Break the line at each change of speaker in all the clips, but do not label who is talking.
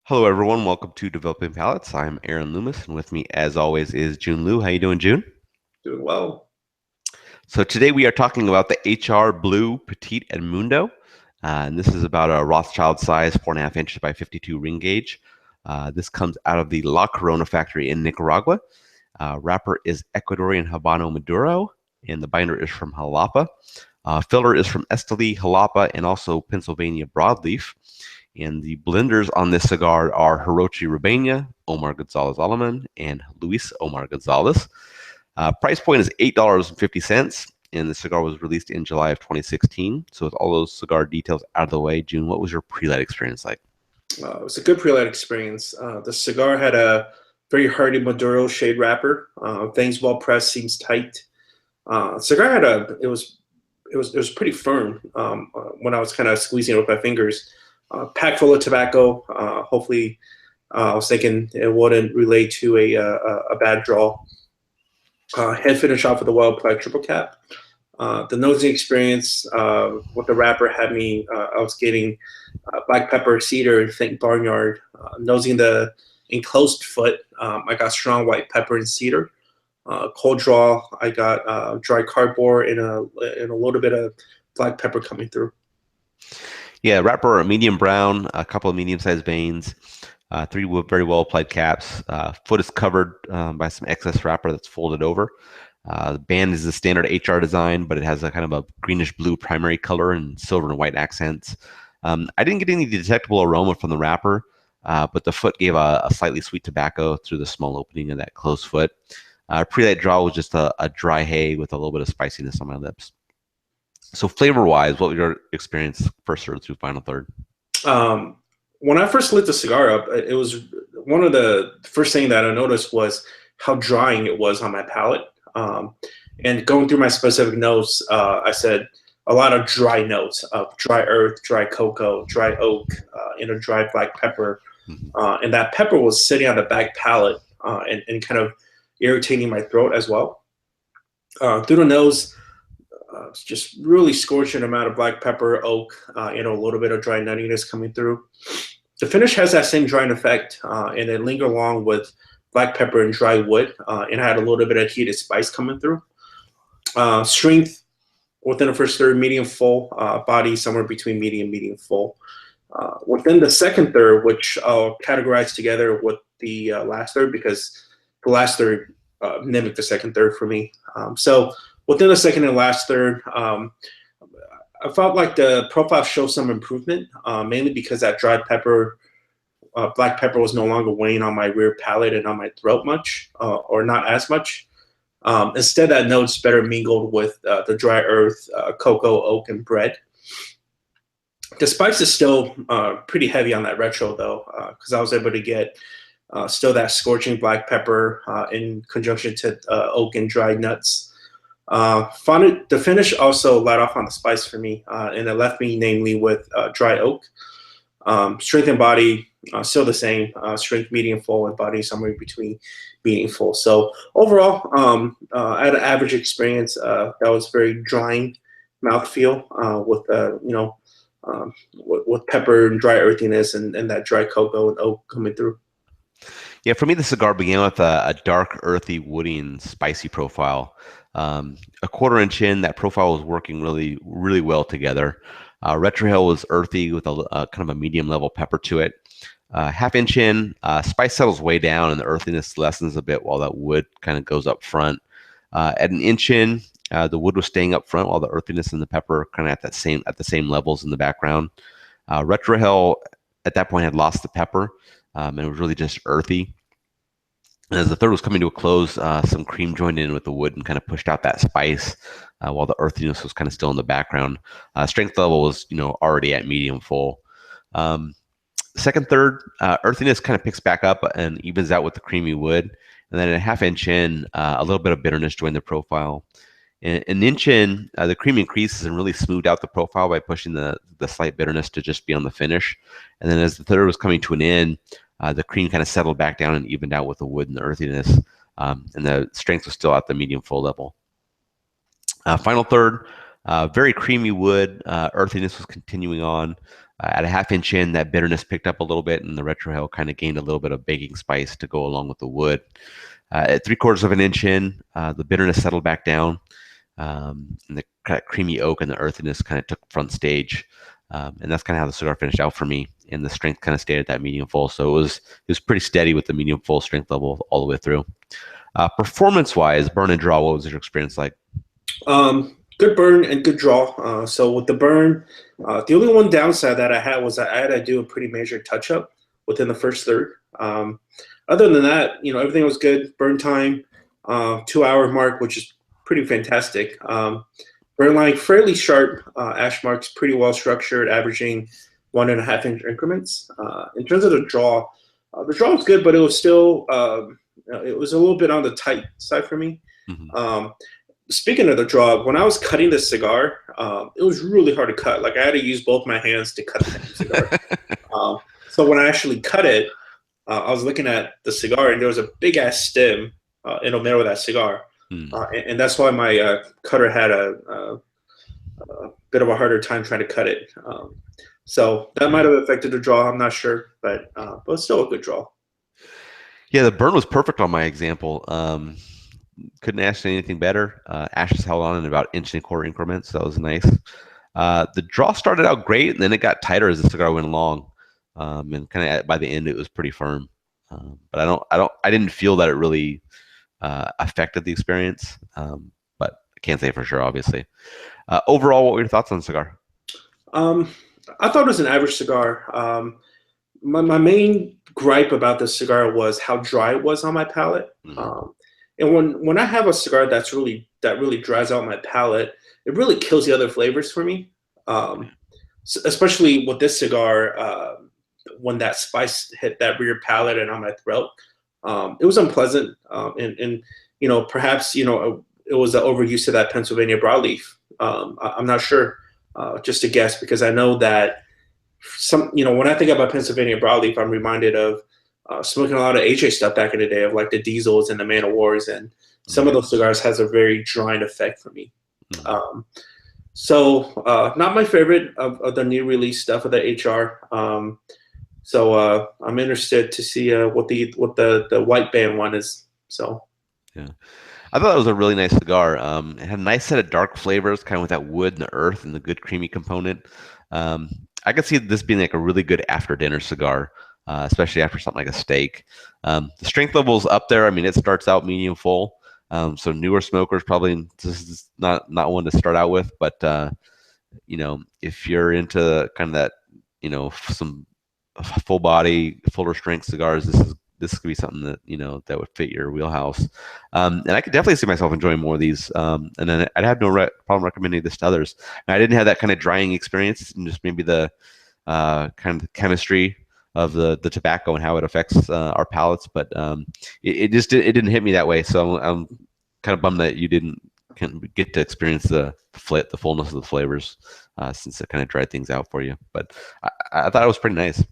Hello, everyone. Welcome to Developing Palates. I'm Aaron Loomis, and with me, as always, is June Liu. How you doing, June?
Doing well.
So today we are talking about the HR Blue Petit Edmundo, and this is about a Rothschild size, 4.5 inches by 52 ring gauge. This comes out of the La Corona factory in Nicaragua. Wrapper is Ecuadorian Habano Maduro, and the binder is from Jalapa. Filler is from Esteli, Jalapa, and also Pennsylvania broadleaf. And the blenders on this cigar are Hirochi Rubena, Omar Gonzalez Alaman, and Luis Omar Gonzalez. Price point is $8.50, and the cigar was released in July of 2016. So with all those cigar details out of the way, June, what was your pre-light experience like?
It was a good pre-light experience. The cigar had a very hearty Maduro shade wrapper. Things well pressed, seems tight. Cigar had it was pretty firm when I was kind of squeezing it with my fingers. Packed full of tobacco. Hopefully, I was thinking it wouldn't relate to a bad draw. Head finish off with a well-applied triple cap. The nosing experience with the wrapper had me. I was getting black pepper, cedar, and think barnyard. Nosing the enclosed foot, I got strong white pepper and cedar. Cold draw, I got dry cardboard and a little bit of black pepper coming through.
Yeah, wrapper, a medium brown, a couple of medium-sized veins, three very well-applied caps. Foot is covered by some excess wrapper that's folded over. The band is the standard HR design, but it has a kind of a greenish blue primary color and silver and white accents. I didn't get any detectable aroma from the wrapper, but the foot gave a slightly sweet tobacco through the small opening of that closed foot. Pre-light draw was just a dry hay with a little bit of spiciness on my lips. So flavor-wise, what was your experience first third through final third?
When I first lit the cigar up, it was one of the first thing that I noticed was how drying it was on my palate. And going through my specific notes, I said a lot of dry notes of dry earth, dry cocoa, dry oak, and a dry black pepper. And that pepper was sitting on the back palate and kind of irritating my throat as well. Through the nose, it's just really scorching amount of black pepper, oak, and a little bit of dry nuttiness coming through. The finish has that same drying effect, and it lingered along with black pepper and dry wood, and had a little bit of heated spice coming through. Strength within the first third, medium full, body somewhere between medium full. Within the second third, which I'll categorize together with the last third because the last third mimicked the second third for me. So within the second and last third, I felt like the profile showed some improvement, mainly because that dried pepper, black pepper was no longer weighing on my rear palate and on my throat much, or not as much. Instead, that note's better mingled with the dry earth, cocoa, oak, and bread. The spice is still pretty heavy on that retro, though, because I was able to get still that scorching black pepper in conjunction to oak and dried nuts. The finish also let off on the spice for me, and it left me namely with dry oak. Strength and body still the same. Strength medium full and body somewhere between medium full. So overall, I had an average experience that was very drying mouthfeel with pepper and dry earthiness and that dry cocoa and oak coming through.
Yeah, for me, the cigar began with a dark, earthy, woody, and spicy profile. A quarter-inch in, that profile was working really, really well together. Retrohale was earthy with a kind of a medium-level pepper to it. Half-inch in, spice settles way down, and the earthiness lessens a bit while that wood kind of goes up front. At an inch in, the wood was staying up front while the earthiness and the pepper kind of at the same levels in the background. Retrohale at that point had lost the pepper, and it was really just earthy. And as the third was coming to a close, some cream joined in with the wood and kind of pushed out that spice, while the earthiness was kind of still in the background. Strength level was, already at medium full. Second, third, earthiness kind of picks back up and evens out with the creamy wood. And then at a half-inch in, a little bit of bitterness joined the profile. An inch in, the cream increases and really smoothed out the profile by pushing the slight bitterness to just be on the finish. And then as the third was coming to an end, the cream kind of settled back down and evened out with the wood and the earthiness, and the strength was still at the medium full level. Final third, very creamy wood, earthiness was continuing on. At a half-inch in, that bitterness picked up a little bit, and the retrohale kind of gained a little bit of baking spice to go along with the wood. At 3/4 of an inch in, the bitterness settled back down, and the kind of creamy oak and the earthiness kind of took front stage. And that's kind of how the cigar finished out for me. And the strength kind of stayed at that medium full. So it was pretty steady with the medium full strength level all the way through. Performance-wise, burn and draw, what was your experience like?
Good burn and good draw. So with the burn, the only one downside that I had was that I had to do a pretty major touch-up within the first third. Other than that, everything was good. Burn time, 2-hour mark, which is pretty fantastic. Burn line, fairly sharp. Ash marks, pretty well structured, averaging 1.5-inch increments. In terms of the draw was good, but it was still it was a little bit on the tight side for me.
Mm-hmm.
Speaking of the draw, when I was cutting the cigar, it was really hard to cut. Like I had to use both my hands to cut the cigar. So when I actually cut it, I was looking at the cigar, and there was a big ass stem in the middle of that cigar, and that's why my cutter had a bit of a harder time trying to cut it. So that might have affected the draw. I'm not sure, but it's still a good draw.
Yeah, the burn was perfect on my example. Couldn't ask for anything better. Ashes held on in about 1.25-inch increments. So that was nice. The draw started out great, and then it got tighter as the cigar went along. And kind of by the end, it was pretty firm. But I didn't feel that it really affected the experience. But I can't say for sure, obviously. Overall, what were your thoughts on the cigar?
I thought it was an average cigar. My main gripe about this cigar was how dry it was on my palate.
Mm-hmm.
And when I have a cigar that really dries out my palate, it really kills the other flavors for me. Especially with this cigar, when that spice hit that rear palate and on my throat, it was unpleasant. And perhaps it was the overuse of that Pennsylvania broadleaf. I'm not sure, just a guess, because I know that when I think about Pennsylvania broadleaf, I'm reminded of smoking a lot of AJ stuff back in the day, of like the Diesels and the Man of Wars, and some of those cigars has a very drying effect for me. So not my favorite of the new release stuff of the HR. So I'm interested to see what the white band one is. So
yeah, I thought it was a really nice cigar. It had a nice set of dark flavors, kind of with that wood and the earth and the good creamy component. I could see this being like a really good after dinner cigar. Especially after something like a steak. The strength level's up there. I mean, it starts out medium full. So newer smokers probably this is not one to start out with. But if you're into kind of that, some full body, fuller strength cigars, this could be something that that would fit your wheelhouse. And I could definitely see myself enjoying more of these. And then I'd have no problem recommending this to others. And I didn't have that kind of drying experience, and just maybe the kind of chemistry of the tobacco and how it affects our palates, but it didn't hit me that way. So I'm kind of bummed that you didn't get to experience the fullness of the flavors, since it kind of dried things out for you. But I thought it was pretty nice.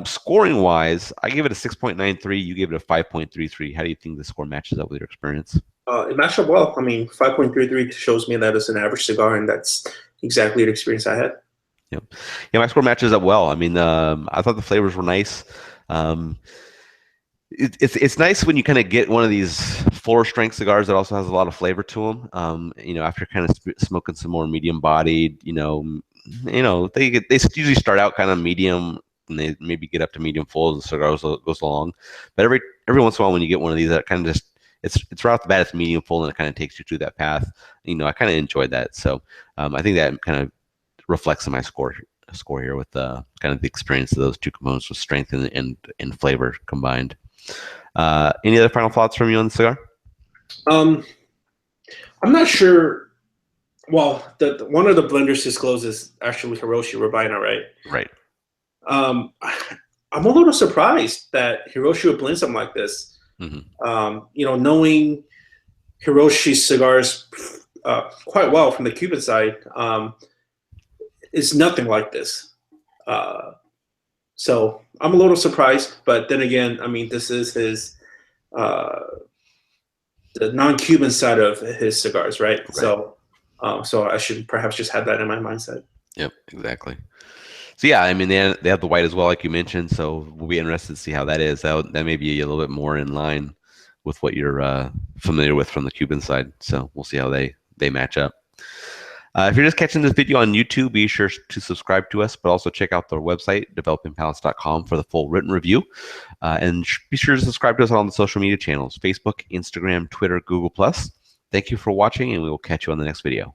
Scoring wise, I gave it a 6.93. You gave it a 5.33. How do you think the score matches up with your experience?
It matched up well. I mean, 5.33 shows me that it's an average cigar, and that's exactly the experience I had.
Yeah, my score matches up well. I mean, I thought the flavors were nice. It's nice when you kind of get one of these fuller strength cigars that also has a lot of flavor to them. After kind of smoking some more medium bodied, they usually start out kind of medium, and they maybe get up to medium full as the cigar goes along. But every once in a while, when you get one of these that kind of just it's right off the bat, it's medium full, and it kind of takes you through that path. I kind of enjoyed that. So I think that kind of reflects in my score here with kind of the experience of those two components with strength and flavor combined. Any other final thoughts from you on the cigar?
I'm not sure. Well, one of the blenders discloses actually Hiroshi Rabina, right?
Right.
I'm a little surprised that Hiroshi would blend something like this.
Mm-hmm.
Knowing Hiroshi's cigars quite well from the Cuban side, is nothing like this. So I'm a little surprised, but then again, I mean, this is his the non-Cuban side of his cigars, right? So I should perhaps just have that in my mindset.
Yep, exactly. So yeah, I mean they have the white as well, like you mentioned. So we'll be interested to see how that is. That may be a little bit more in line with what you're familiar with from the Cuban side. So we'll see how they match up. If you're just catching this video on YouTube, be sure to subscribe to us, but also check out their website, developingpalates.com, for the full written review. And be sure to subscribe to us on the social media channels, Facebook, Instagram, Twitter, Google+. Thank you for watching, and we will catch you on the next video.